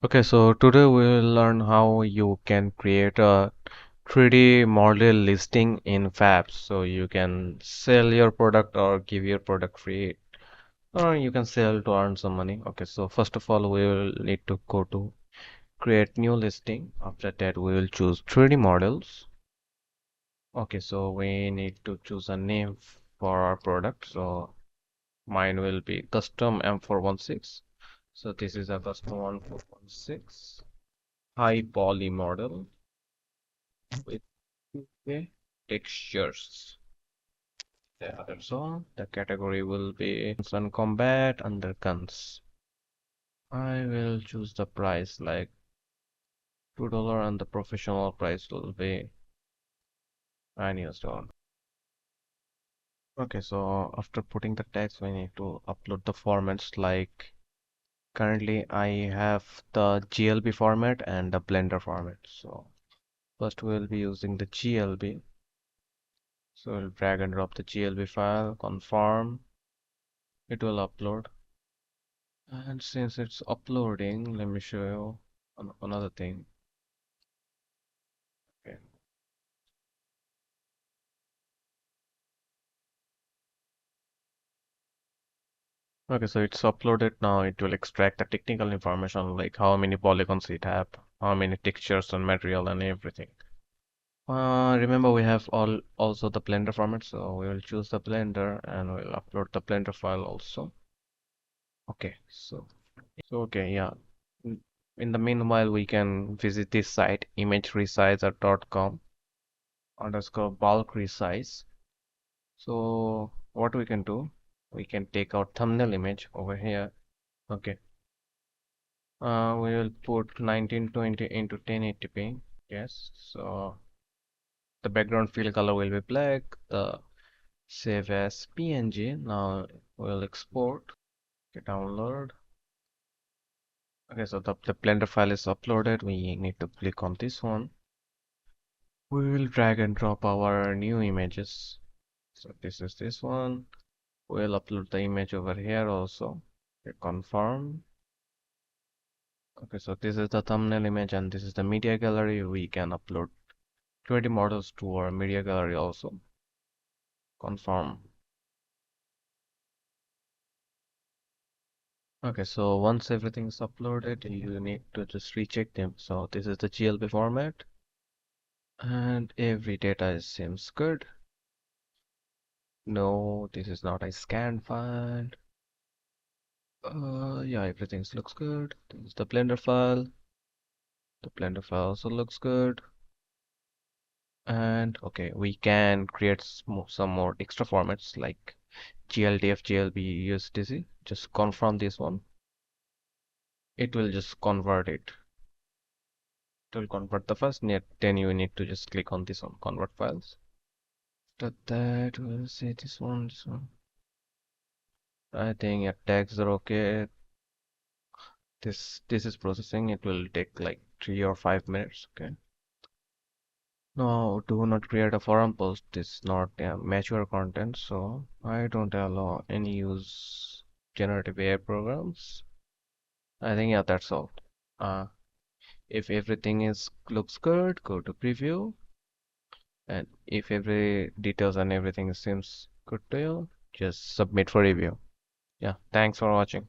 Okay, so today we'll learn how you can create a 3D model listing in Fabs. So you can sell your product or give your product free, or you can sell to earn some money. Okay, so first of all, we will need to go to create new listing. After that, we will choose 3D models. Okay, so we need to choose a name for our product. So mine will be custom M416. So this is a custom 1416 high poly model with okay, textures. The other song, the category will be Sun Combat under guns. I will choose the price like $2 and the professional price will be $9. Okay, so after putting the text, we need to upload the formats like currently I have the GLB format and the Blender format. So first we'll be using the GLB. So we'll drag and drop the GLB file, confirm, it will upload. And since it's uploading, let me show you another thing. Okay. Okay, so it's uploaded now. It will extract the technical information like how many polygons it have, how many textures and material and everything. Remember we have also the Blender format, so we will choose the Blender and we'll upload the Blender file also. Okay, okay, yeah. In in the meanwhile, we can visit this site imageresizer.com underscore bulk resize. So what we can do, we can take our thumbnail image over here. Okay. We will put 1920 into 1080p. Yes. So the background fill color will be black. The save as PNG. Now we'll export. Okay, download. Okay, so the Blender file is uploaded. We need to click on this one. We will drag and drop our new images. So this is this one. We'll upload the image over here also. Okay, confirm. Okay, so this is the thumbnail image and this is the media gallery. We can upload 20 models to our media gallery also. Confirm. Okay, so once everything is uploaded, you need to just recheck them. So this is the GLB format and every data seems good. No, this is not a scan file. Yeah, everything looks good. This is the Blender file. The Blender file also looks good. And okay, we can create some more extra formats like GLDF, GLB, USDC. Just confirm this one. It will just convert it. It will convert the first net. Then you need to just click on this one, convert files. After that, we'll say this one, this one. I think your tags are okay. This is processing. It will take like 3 or 5 minutes. Okay. No, do not create a forum post. This is not mature content, so I don't allow any use generative AI programs. I think yeah, that's all. Uh, if everything is looks good, go to preview, and if every details and everything seems good to you, just submit for review. Yeah, thanks for watching.